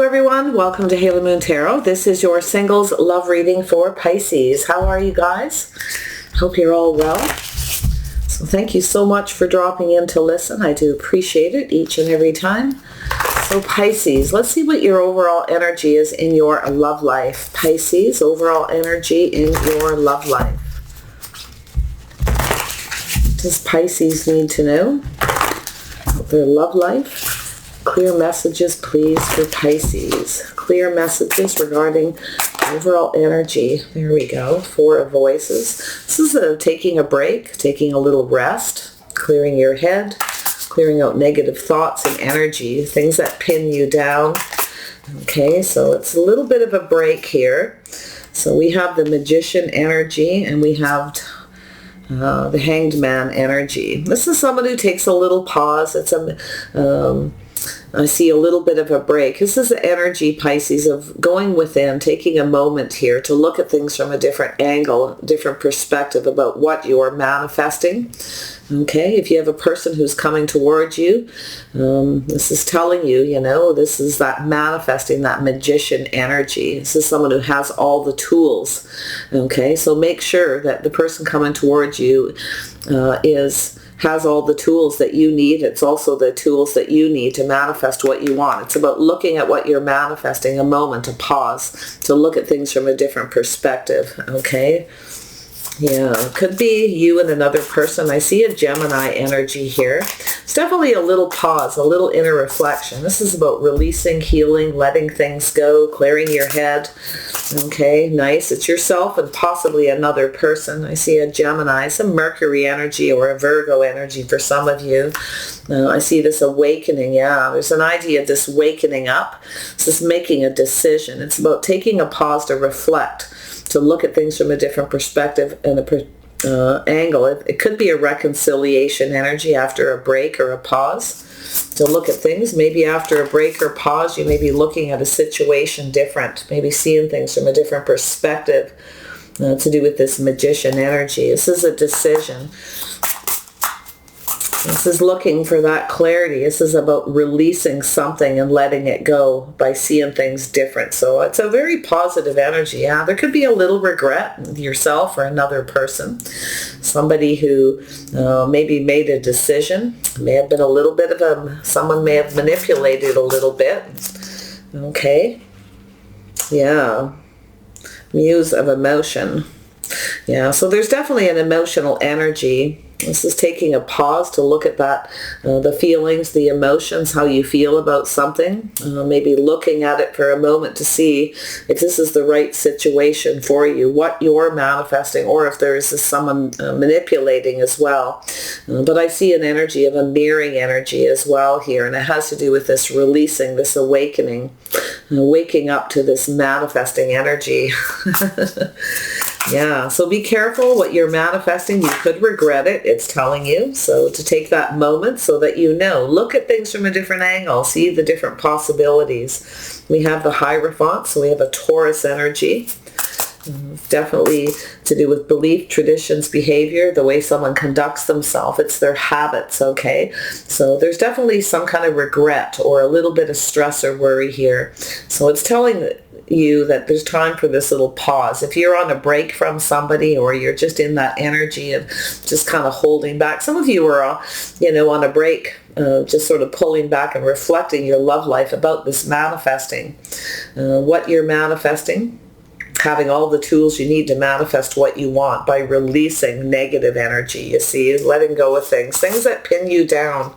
Hello everyone, welcome to Halo Moon Tarot. This is your singles love reading for Pisces. How are you guys? Hope you're all well. So thank you so much for dropping in to listen. I do appreciate it each and every time. So Pisces, let's see what your overall energy is in your love life. Pisces, overall energy in your love life. What does Pisces need to know about their love life? Clear messages, please, for Pisces. Clear messages regarding overall energy. There we go. Four of Voices. This is taking a break, taking a little rest, clearing your head, clearing out negative thoughts and energy, things that pin you down. Okay, so it's a little bit of a break here. So we have the Magician energy and we have the Hanged Man energy. This is someone who takes a little pause. It's I see a little bit of a break. This is the energy, Pisces, of going within, taking a moment here to look at things from a different angle, different perspective about what you are manifesting. Okay, if you have a person who's coming towards you, this is telling you, this is that manifesting, that magician energy. This is someone who has all the tools. Okay, so make sure that the person coming towards you has all the tools that you need. It's also the tools that you need to manifest what you want. It's about looking at what you're manifesting, a moment, a pause, to look at things from a different perspective, okay? Yeah, could be you and another person. I see a Gemini energy here. It's definitely a little pause, a little inner reflection. This is about releasing, healing, letting things go, clearing your head. Okay, nice. It's yourself and possibly another person. I see a Gemini, some Mercury energy or a Virgo energy for some of you. I see this awakening. Yeah, there's an idea of this wakening up. This is making a decision. It's about taking a pause to reflect, to look at things from a different perspective and a angle. It could be a reconciliation energy after a break or a pause. To look at things, maybe after a break or pause, you may be looking at a situation different, maybe seeing things from a different perspective to do with this Magician energy. This is a decision. This is looking for that clarity. This is about releasing something and letting it go by seeing things different. So it's a very positive energy. Yeah, there could be a little regret, yourself or another person. Somebody who maybe made a decision. May have been a little bit of someone may have manipulated a little bit. Okay. Yeah. Muse of emotion. Yeah, so there's definitely an emotional energy. This is taking a pause to look at that, the feelings, the emotions, how you feel about something. Maybe looking at it for a moment to see if this is the right situation for you, what you're manifesting, or if there is someone manipulating as well. But I see an energy of a mirroring energy as well here, and it has to do with this releasing, this awakening, waking up to this manifesting energy. Yeah, so be careful what you're manifesting. You could regret it, it's telling you. So to take that moment so that you know. Look at things from a different angle. See the different possibilities. We have the Hierophant, so we have a Taurus energy. Definitely to do with belief, traditions, behavior, the way someone conducts themselves. It's their habits, okay? So there's definitely some kind of regret or a little bit of stress or worry here. So it's telling you that there's time for this little pause. If you're on a break from somebody or you're just in that energy of just kind of holding back. Some of you are, on a break, just sort of pulling back and reflecting your love life about this manifesting. What you're manifesting. Having all the tools you need to manifest what you want by releasing negative energy, you see, letting go of things that pin you down.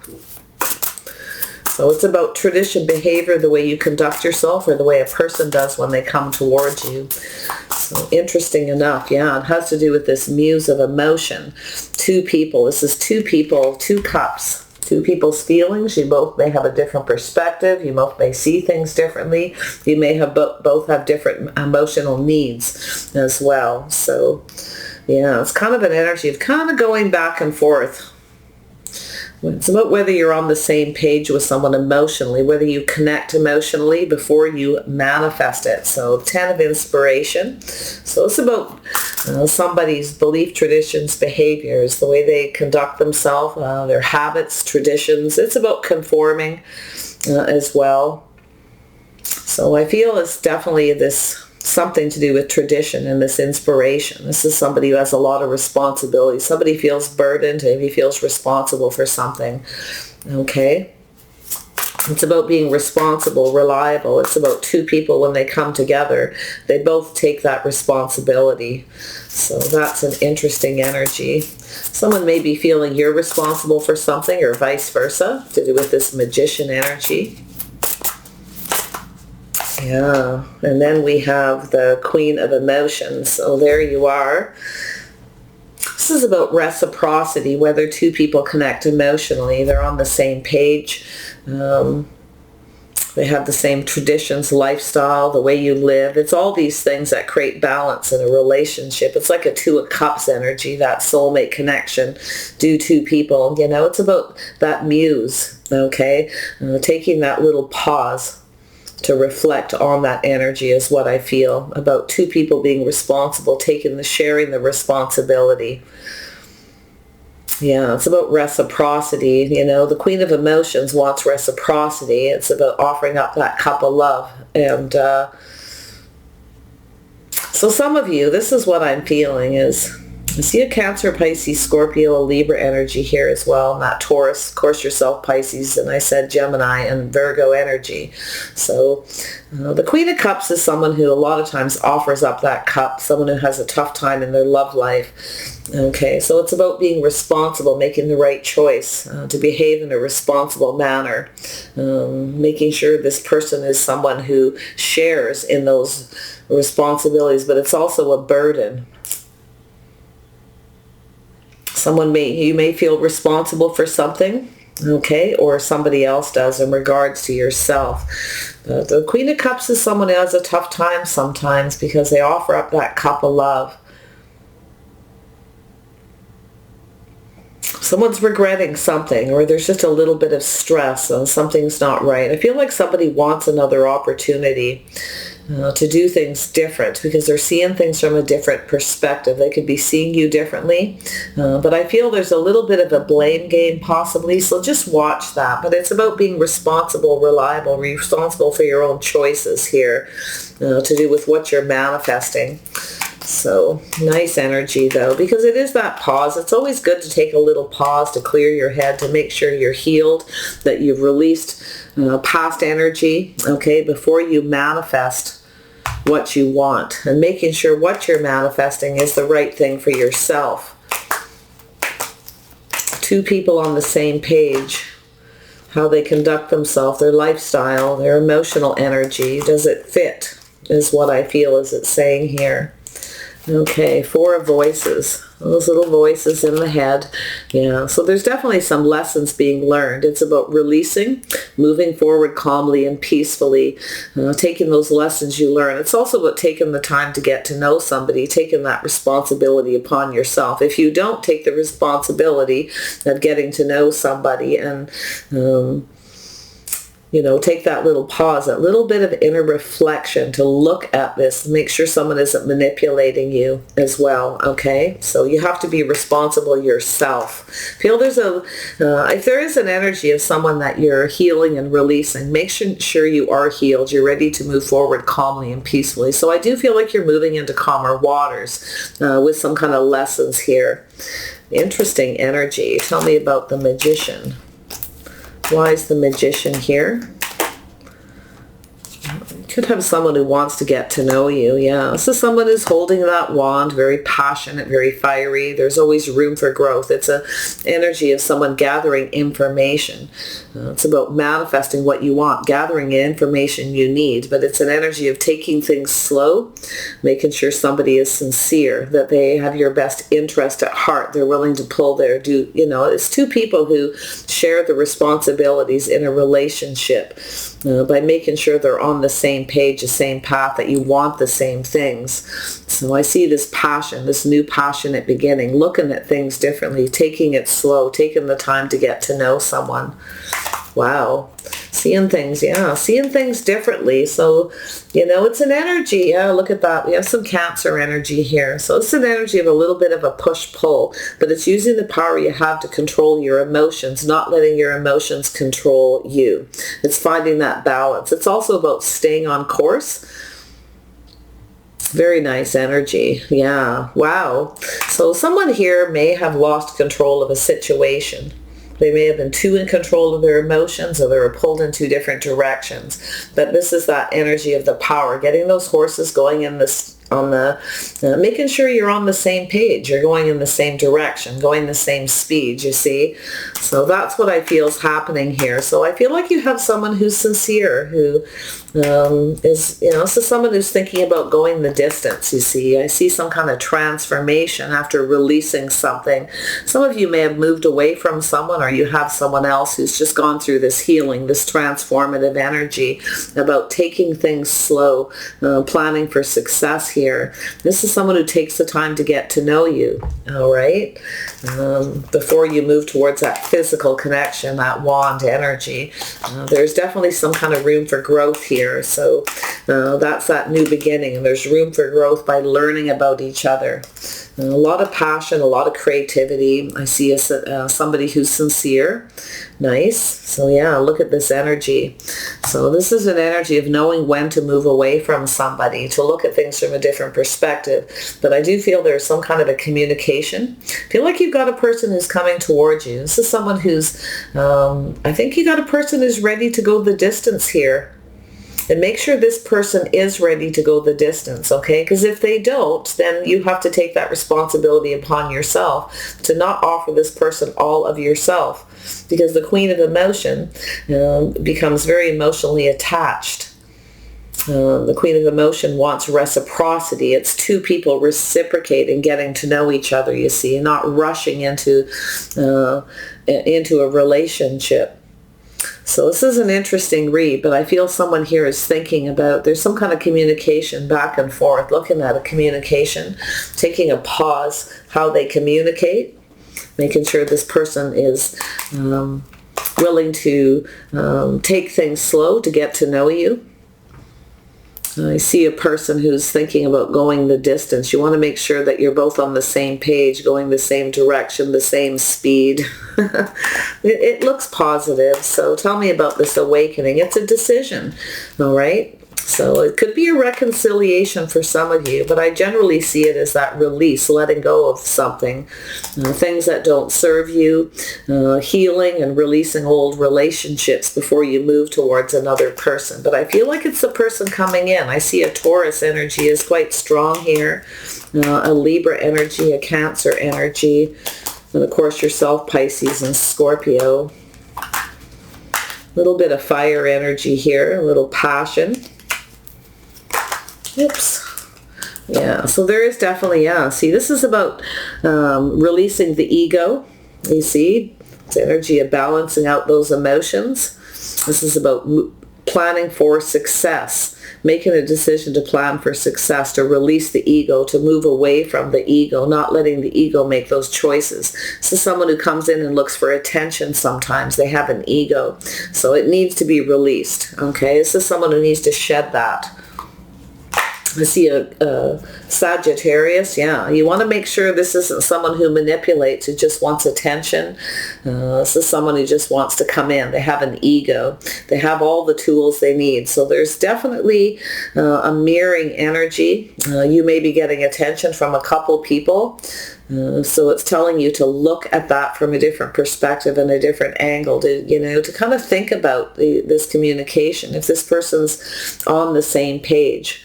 So it's about tradition, behavior, the way you conduct yourself or the way a person does when they come towards you. So interesting enough, yeah, it has to do with this Muse of emotion. Two people, this is two people, two cups. Two people's feelings. You both may have a different perspective. You both may see things differently. You may have both have different emotional needs as well. So, yeah, it's kind of an energy of kind of going back and forth. It's about whether you're on the same page with someone emotionally, whether you connect emotionally before you manifest it. So 10 of inspiration. So it's about somebody's belief, traditions, behaviors, the way they conduct themselves, their habits, traditions. It's about conforming as well. So I feel it's definitely this something to do with tradition and this inspiration. This is somebody who has a lot of responsibility. Somebody feels burdened, maybe feels responsible for something. Okay? It's about being responsible, reliable. It's about two people when they come together. They both take that responsibility. So that's an interesting energy. Someone may be feeling you're responsible for something or vice versa, to do with this Magician energy. Yeah, and then we have the Queen of Emotions. So there you are. This is about reciprocity, whether two people connect emotionally. They're on the same page. They have the same traditions, lifestyle, the way you live. It's all these things that create balance in a relationship. It's like a Two of Cups energy, that soulmate connection. Do two people, you know, it's about that muse, okay? Taking that little pause to reflect on that energy is what I feel about two people being responsible, sharing the responsibility. Yeah, it's about reciprocity. You know, the Queen of Emotions wants reciprocity. It's about offering up that cup of love. And so some of you, this is what I'm feeling is, I see a Cancer, Pisces, Scorpio, a Libra energy here as well, and that Taurus, of course yourself, Pisces, and I said Gemini and Virgo energy. So the Queen of Cups is someone who a lot of times offers up that cup, someone who has a tough time in their love life. Okay, so it's about being responsible, making the right choice, to behave in a responsible manner, making sure this person is someone who shares in those responsibilities, but it's also a burden. You may feel responsible for something, okay, or somebody else does in regards to yourself. The Queen of Cups is someone who has a tough time sometimes because they offer up that cup of love. Someone's regretting something, or there's just a little bit of stress and something's not right. I feel like somebody wants another opportunity to do things different because they're seeing things from a different perspective. They could be seeing you differently, but I feel there's a little bit of a blame game possibly, so just watch that. But it's about being responsible, reliable, responsible for your own choices here, to do with what you're manifesting. So nice energy though, because it is that pause. It's always good to take a little pause to clear your head, to make sure you're healed, that you've released past energy, okay, before you manifest what you want, and making sure what you're manifesting is the right thing for yourself. Two people on the same page, how they conduct themselves, their lifestyle, their emotional energy, does it fit, is what I feel is it's saying here. Okay, Four of Voices. Those little voices in the head. Yeah, so there's definitely some lessons being learned. It's about releasing, moving forward calmly and peacefully, taking those lessons you learn. It's also about taking the time to get to know somebody, taking that responsibility upon yourself. If you don't take the responsibility of getting to know somebody and you know, take that little pause, that little bit of inner reflection to look at this, make sure someone isn't manipulating you as well, okay? So you have to be responsible yourself. Feel there's if there is an energy of someone that you're healing and releasing, make sure you are healed. You're ready to move forward calmly and peacefully. So I do feel like you're moving into calmer waters with some kind of lessons here. Interesting energy. Tell me about the Magician. Why is the Magician here? You could have someone who wants to get to know you. Yeah, this is someone who's holding that wand, very passionate, very fiery. There's always room for growth. It's an energy of someone gathering information. It's about manifesting what you want, gathering information you need, but it's an energy of taking things slow, making sure somebody is sincere, that they have your best interest at heart. They're willing to pull their due. You know, it's two people who share the responsibilities in a relationship by making sure they're on the same page, the same path, that you want the same things. So I see this passion, this new passionate beginning, looking at things differently, taking it slow, taking the time to get to know someone. Wow. Seeing things, yeah, seeing things differently. So, you know, it's an energy. Yeah, look at that. We have some Cancer energy here. So it's an energy of a little bit of a push-pull, but it's using the power you have to control your emotions, not letting your emotions control you. It's finding that balance. It's also about staying on course. Very nice energy. Yeah. Wow. So someone here may have lost control of a situation. They may have been too in control of their emotions, or they were pulled in two different directions. But this is that energy of the power, getting those horses going in this, on the, making sure you're on the same page. You're going in the same direction, going the same speed, you see. So that's what I feel is happening here. So I feel like you have someone who's sincere, who is, you know, this is someone who's thinking about going the distance, you see. I see some kind of transformation after releasing something. Some of you may have moved away from someone, or you have someone else who's just gone through this healing, this transformative energy about taking things slow, planning for success here. This is someone who takes the time to get to know you, all right, before you move towards that physical connection, that wand energy. There's definitely some kind of room for growth here. So that's that new beginning, and there's room for growth by learning about each other. A lot of passion, a lot of creativity. I see somebody who's sincere. Nice. So yeah, look at this energy. So this is an energy of knowing when to move away from somebody, to look at things from a different perspective. But I do feel there's some kind of a communication. I feel like you've got a person who's coming towards you. This is someone who's, I think you got a person who's ready to go the distance here. And make sure this person is ready to go the distance, okay? Because if they don't, then you have to take that responsibility upon yourself to not offer this person all of yourself. Because the Queen of Emotion becomes very emotionally attached. The Queen of Emotion wants reciprocity. It's two people reciprocating, getting to know each other, you see, not rushing into a relationship. So this is an interesting read, but I feel someone here is thinking about, there's some kind of communication back and forth, looking at a communication, taking a pause, how they communicate, making sure this person is willing to take things slow to get to know you. I see a person who's thinking about going the distance. You want to make sure that you're both on the same page, going the same direction, the same speed. It looks positive. So tell me about this awakening. It's a decision, all right? So it could be a reconciliation for some of you, but I generally see it as that release, letting go of something, things that don't serve you, healing and releasing old relationships before you move towards another person. But I feel like it's the person coming in. I see a Taurus energy is quite strong here, a Libra energy, a Cancer energy, and of course yourself, Pisces and Scorpio. A little bit of fire energy here, a little passion. Oops. Yeah, so there is definitely, yeah, see, this is about releasing the ego, you see. It's energy of balancing out those emotions. This is about planning for success, making a decision to plan for success, to release the ego, to move away from the ego, not letting the ego make those choices. This is someone who comes in and looks for attention sometimes. They have an ego, so it needs to be released, okay? This is someone who needs to shed that. I see a Sagittarius. Yeah, you want to make sure this isn't someone who manipulates, who just wants attention. This is someone who just wants to come in. They have an ego. They have all the tools they need. So there's definitely a mirroring energy. You may be getting attention from a couple people. So it's telling you to look at that from a different perspective and a different angle, to kind of think about this communication, if this person's on the same page.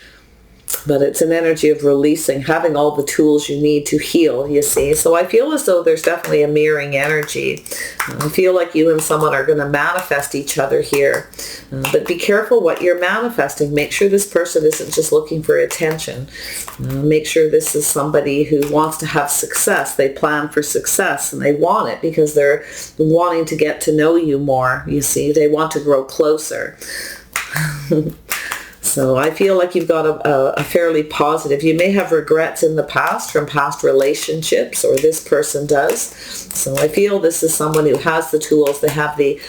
But it's an energy of releasing, having all the tools you need to heal, you see. So I feel as though there's definitely a mirroring energy. I feel like you and someone are going to manifest each other here. But be careful what you're manifesting. Make sure this person isn't just looking for attention. Make sure this is somebody who wants to have success. They plan for success and they want it because they're wanting to get to know you more, you see. They want to grow closer. So I feel like you've got a fairly positive, you may have regrets in the past from past relationships, or this person does. So I feel this is someone who has the tools, they have the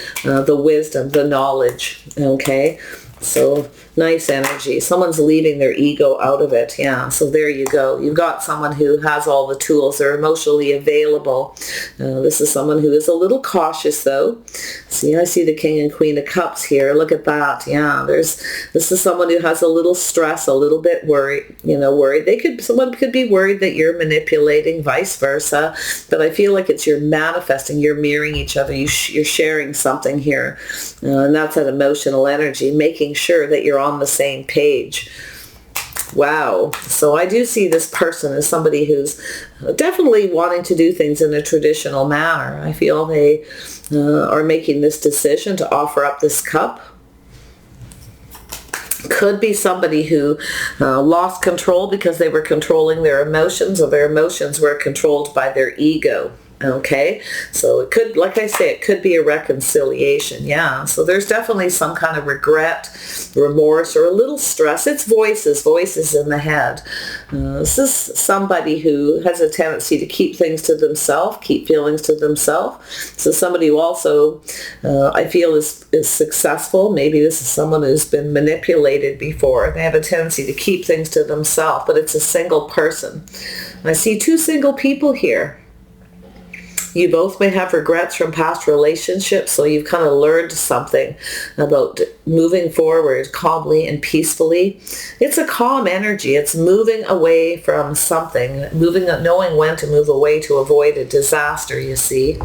wisdom, the knowledge, okay? So nice energy. Someone's leaving their ego out of it. Yeah, so there you go. You've got someone who has all the tools. They're emotionally available. This is someone who is a little cautious, though. See, I see the King and Queen of Cups here. Look at that. Yeah, this is someone who has a little stress, a little bit worried. Someone could be worried that you're manipulating, vice versa. But I feel like it's you're manifesting, you're mirroring each other. You're sharing something here, and that's that emotional energy, making sure that you're on the same page. Wow. So I do see this person as somebody who's definitely wanting to do things in a traditional manner. I feel they are making this decision to offer up this cup. Could be somebody who lost control because they were controlling their emotions, or their emotions were controlled by their ego. Okay, so it could, like I say, it could be a reconciliation. Yeah, so there's definitely some kind of regret, remorse, or a little stress. It's voices in the head. This is somebody who has a tendency to keep things to themselves, keep feelings to themselves. So somebody who also, I feel, is successful. Maybe this is someone who's been manipulated before. They have a tendency to keep things to themselves, but it's a single person. I see two single people here. You both may have regrets from past relationships, so you've kind of learned something about moving forward calmly and peacefully. It's a calm energy. It's moving away from something, knowing when to move away to avoid a disaster, you see.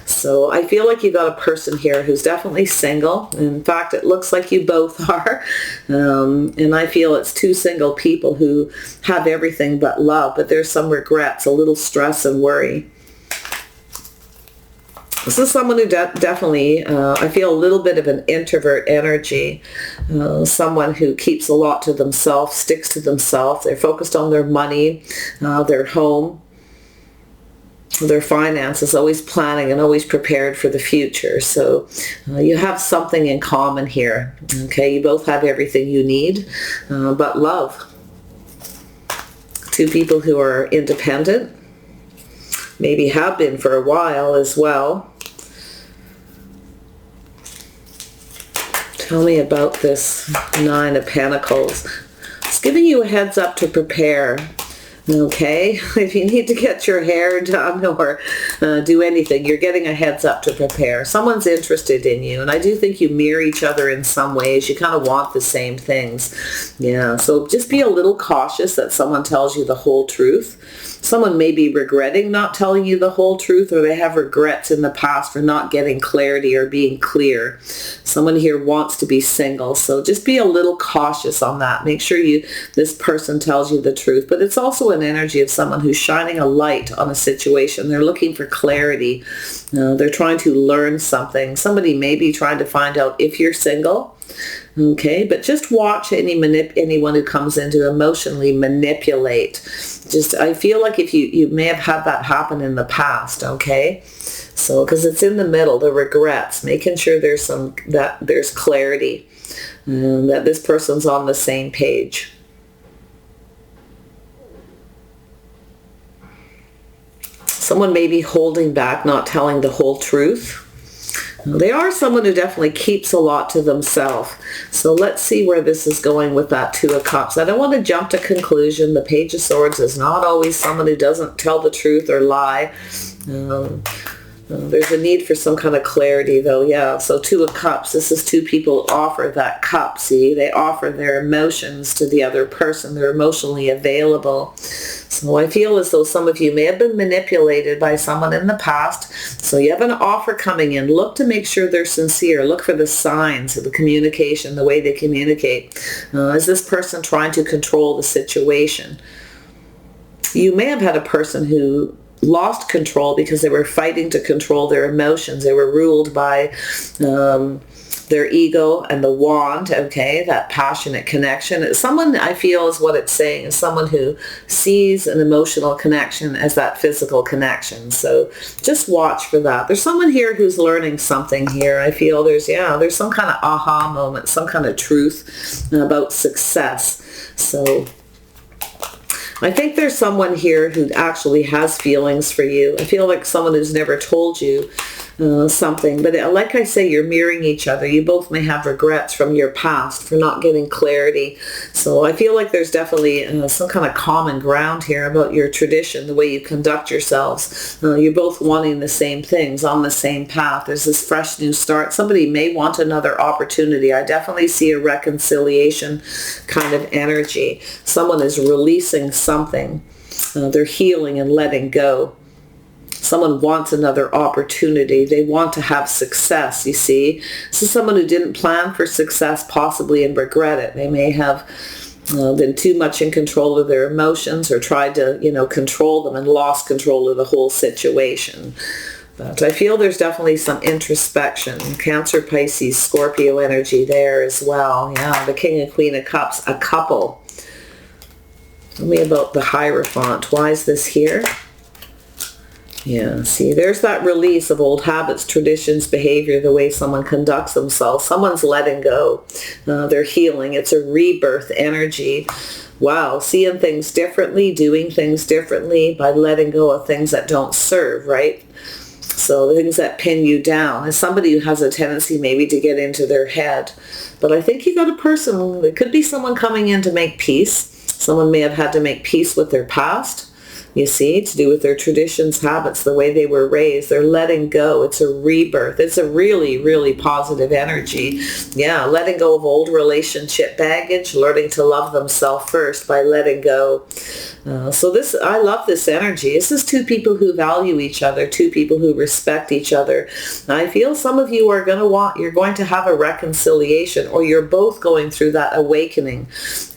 So I feel like you've got a person here who's definitely single. In fact, it looks like you both are. And I feel it's two single people who have everything but love, but there's some regrets, a little stress and worry. This is someone who definitely, I feel a little bit of an introvert energy, someone who keeps a lot to themselves, sticks to themselves. They're focused on their money, their home, their finances, always planning and always prepared for the future. So you have something in common here. Okay, you both have everything you need, but love. Two people who are independent, maybe have been for a while as well. Tell me about this Nine of Pentacles. It's giving you a heads up to prepare. Okay, if you need to get your hair done or do anything, you're getting a heads up to prepare. Someone's interested in you, and I do think you mirror each other in some ways. You kind of want the same things. Yeah, so just be a little cautious that someone tells you the whole truth. Someone may be regretting not telling you the whole truth, or they have regrets in the past for not getting clarity or being clear. Someone here wants to be single, so just be a little cautious on that. Make sure this person tells you the truth. But it's also an energy of someone who's shining a light on a situation. They're looking for clarity. They're trying to learn something. Somebody may be trying to find out if you're single. Okay, but just watch anyone who comes in to emotionally manipulate. I feel like if you may have had that happen in the past, okay? So, because it's in the middle, the regrets, making sure there's clarity, that this person's on the same page. Someone may be holding back, not telling the whole truth. They are someone who definitely keeps a lot to themselves. So let's see where this is going with that Two of Cups. I don't want to jump to conclusion. The Page of Swords is not always someone who doesn't tell the truth or lie. There's a need for some kind of clarity, though. Yeah, so Two of Cups. This is two people offer that cup, see? They offer their emotions to the other person. They're emotionally available. So I feel as though some of you may have been manipulated by someone in the past. So you have an offer coming in. Look to make sure they're sincere. Look for the signs of the communication, the way they communicate. Is this person trying to control the situation? You may have had a person who lost control because they were fighting to control their emotions. They were ruled by their ego and the wand, okay, that passionate connection. Someone, I feel, is what it's saying, is someone who sees an emotional connection as that physical connection. So just watch for that. There's someone here who's learning something here. I feel there's some kind of aha moment, some kind of truth about success. So I think there's someone here who actually has feelings for you. I feel like someone who's never told you something, but like I say, you're mirroring each other. You both may have regrets from your past for not getting clarity. So I feel like there's definitely some kind of common ground here about your tradition, the way you conduct yourselves. You're both wanting the same things, on the same path. There's this fresh new start. Somebody may want another opportunity. I definitely see a reconciliation kind of energy. Someone is releasing something. They're healing and letting go. Someone wants another opportunity. They want to have success, you see. This is someone who didn't plan for success possibly and regret it. They may have been too much in control of their emotions or tried to, control them and lost control of the whole situation. But I feel there's definitely some introspection. Cancer, Pisces, Scorpio energy there as well. Yeah, the King and Queen of Cups, a couple. Tell me about the Hierophant. Why is this here? Yeah, see, there's that release of old habits, traditions, behavior, the way someone conducts themselves. Someone's letting go. They're healing. It's a rebirth energy. Wow, seeing things differently, doing things differently by letting go of things that don't serve, right? So the things that pin you down. As somebody who has a tendency maybe to get into their head. But I think you got a person, it could be someone coming in to make peace. Someone may have had to make peace with their past. You see, to do with their traditions, habits, the way they were raised. They're letting go. It's a rebirth. It's a really, really positive energy. Yeah, letting go of old relationship baggage, learning to love themselves first by letting go. So this, I love this energy. This is two people who value each other, two people who respect each other. I feel some of you are you're going to have a reconciliation, or you're both going through that awakening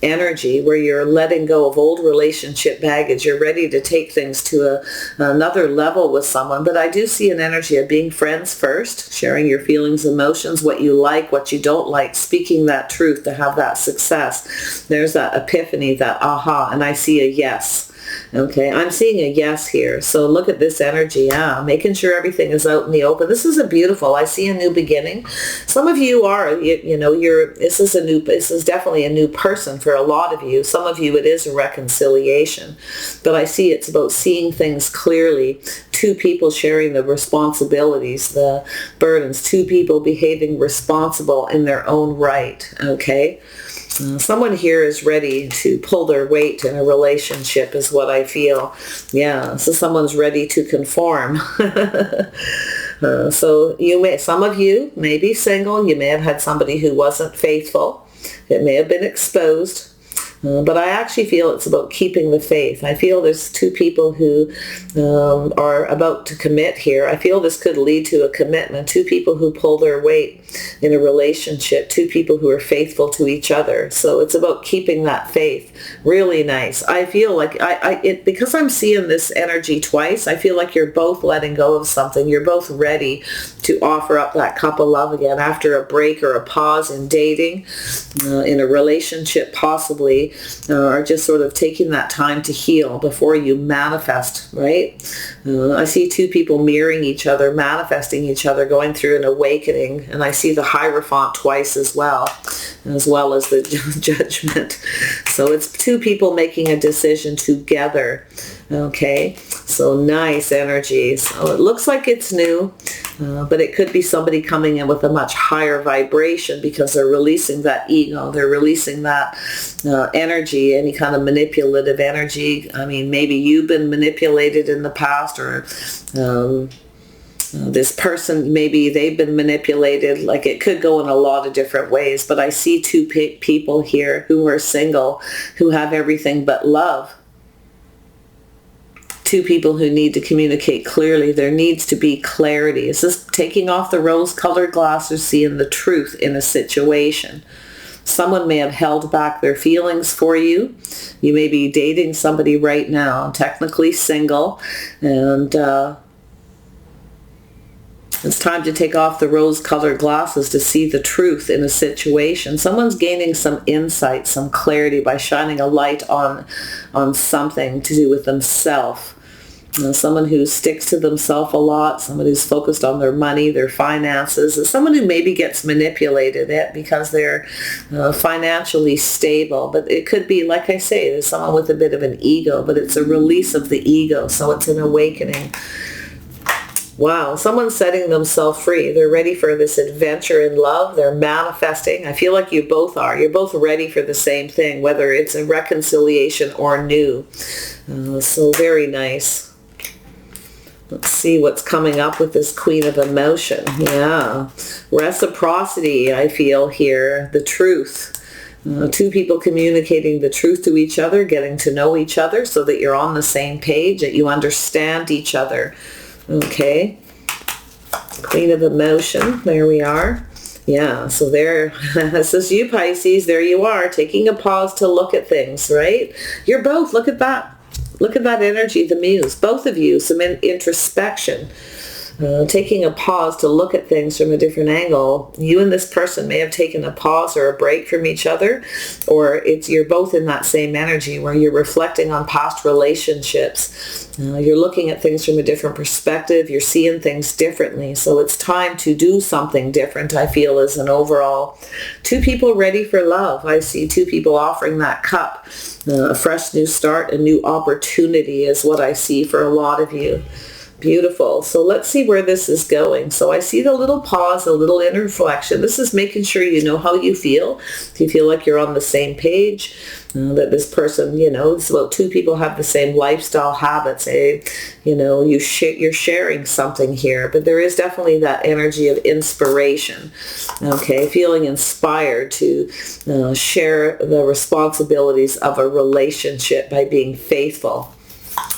energy where you're letting go of old relationship baggage. You're ready to take things to another level with someone. But I do see an energy of being friends first, sharing your feelings, emotions, what you like, what you don't like, speaking that truth to have that success. There's that epiphany, that aha, and I see a yes. Okay, I'm seeing a yes here. So look at this energy. Yeah, making sure everything is out in the open. This is I see a new beginning. Some of you are, this is definitely a new person for a lot of you. Some of you, it is a reconciliation. But I see it's about seeing things clearly. Two people sharing the responsibilities, the burdens. Two people behaving responsible in their own right. Okay. Someone here is ready to pull their weight in a relationship is what I feel. Yeah, so someone's ready to conform. So some of you may be single. You may have had somebody who wasn't faithful. It may have been exposed. But I actually feel it's about keeping the faith. I feel there's two people who are about to commit here. I feel this could lead to a commitment. Two people who pull their weight in a relationship. Two people who are faithful to each other. So it's about keeping that faith. Really nice. I feel like because I'm seeing this energy twice, I feel like you're both letting go of something. You're both ready to offer up that cup of love again after a break or a pause in dating, in a relationship possibly. Are just sort of taking that time to heal before you manifest, right? I see two people mirroring each other, manifesting each other, going through an awakening, and I see the Hierophant twice as well as the Judgment. So it's two people making a decision together. Okay, so nice energy. So it looks like it's new, but it could be somebody coming in with a much higher vibration because they're releasing that ego. They're releasing that energy, any kind of manipulative energy. I mean, maybe you've been manipulated in the past, or this person, maybe they've been manipulated. Like, it could go in a lot of different ways, but I see two people here who are single, who have everything but love. Two people who need to communicate clearly. There needs to be clarity. It's just taking off the rose-colored glasses, seeing the truth in a situation. Someone may have held back their feelings for you. You may be dating somebody right now, technically single, and It's time to take off the rose-colored glasses to see the truth in a situation. Someone's gaining some insight, some clarity by shining a light on something to do with themselves. Someone who sticks to themselves a lot, someone who's focused on their money, their finances, someone who maybe gets manipulated because they're financially stable. But it could be, like I say, there's someone with a bit of an ego, but it's a release of the ego, so it's an awakening. Wow, someone's setting themselves free. They're ready for this adventure in love. They're manifesting. I feel like you both are. You're both ready for the same thing, whether it's a reconciliation or new. So very nice. Let's see what's coming up with this Queen of Emotion. Yeah. Reciprocity, I feel here. The truth. Two people communicating the truth to each other, getting to know each other so that you're on the same page, that you understand each other. Okay. Queen of Emotion. There we are. Yeah, so there, this is you, Pisces. There you are, taking a pause to look at things, right? You're both, look at that. Look at that energy, the muse. Both of you, some introspection. Taking a pause to look at things from a different angle. You and this person may have taken a pause or a break from each other, or you're both in that same energy where you're reflecting on past relationships. You're looking at things from a different perspective. You're seeing things differently. So it's time to do something different, I feel, as an overall. Two people ready for love. I see two people offering that cup. A fresh new start, a new opportunity is what I see for a lot of you. Beautiful. So let's see where this is going. So I see the little pause, a little inner reflection. This is making sure you know how you feel. If you feel like you're on the same page, that this person, it's about two people have the same lifestyle habits. You're sharing something here, but there is definitely that energy of inspiration. Okay, feeling inspired to share the responsibilities of a relationship by being faithful.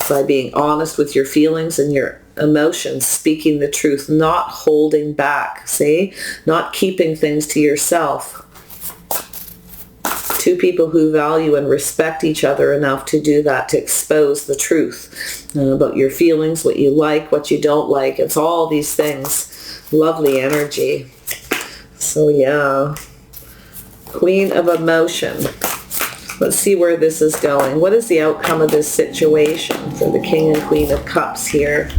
By being honest with your feelings and your emotions, speaking the truth, not holding back, see? Not keeping things to yourself. Two people who value and respect each other enough to do that, to expose the truth about your feelings, what you like, what you don't like. It's all these things. Lovely energy. So yeah, Queen of Emotion. Let's see where this is going. What is the outcome of this situation for the King and Queen of Cups here?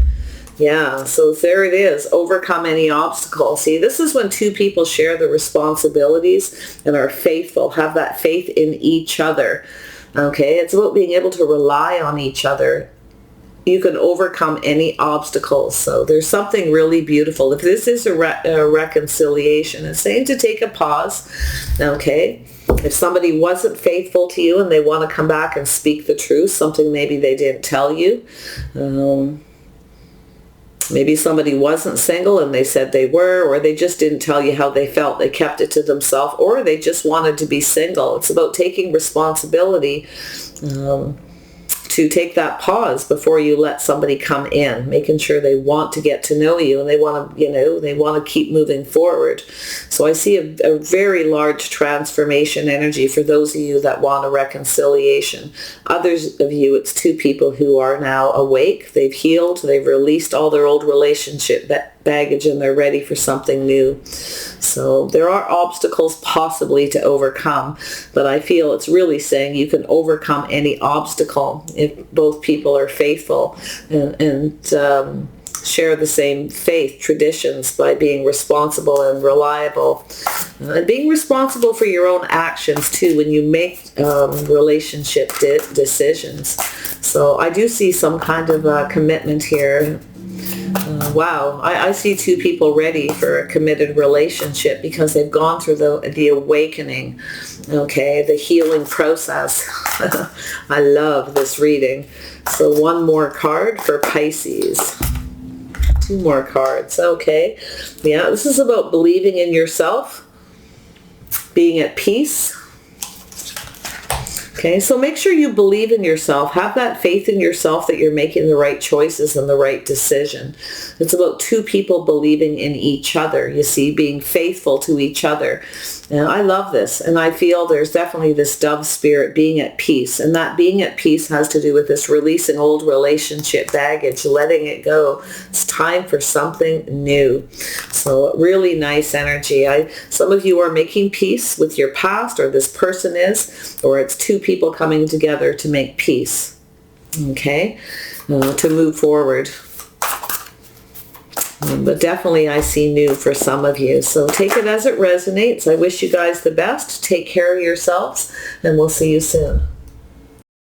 Yeah, so there it is. Overcome any obstacle. See, this is when two people share the responsibilities and are faithful, have that faith in each other. Okay, it's about being able to rely on each other. You can overcome any obstacles. So there's something really beautiful. If this is a reconciliation, it's saying to take a pause. Okay. If somebody wasn't faithful to you and they want to come back and speak the truth, something maybe they didn't tell you. Maybe somebody wasn't single and they said they were, or they just didn't tell you how they felt. They kept it to themselves, or they just wanted to be single. It's about taking responsibility to take that pause before you let somebody come in, making sure they want to get to know you and they want to, they want to keep moving forward. So I see a very large transformation energy for those of you that want a reconciliation. Others of you, it's two people who are now awake. They've healed. They've released all their old relationship baggage and they're ready for something new. So there are obstacles possibly to overcome, but I feel it's really saying you can overcome any obstacle if both people are faithful and share the same faith traditions by being responsible and reliable, and being responsible for your own actions too when you make relationship decisions. So I do see some kind of commitment here. Wow, I see two people ready for a committed relationship because they've gone through the awakening, okay, the healing process. I love this reading. So one more card for Pisces. Two more cards, okay. Yeah, this is about believing in yourself, being at peace, Okay, so make sure you believe in yourself. Have that faith in yourself that you're making the right choices and the right decision. It's about two people believing in each other, you see, being faithful to each other. And I love this. And I feel there's definitely this dove spirit, being at peace. And that being at peace has to do with this releasing old relationship baggage, letting it go. It's time for something new. So really nice energy. Some of you are making peace with your past, or this person is, or it's two people coming together to make peace, okay, to move forward. But definitely I see new for some of you. So take it as it resonates. I wish you guys the best. Take care of yourselves, and we'll see you soon.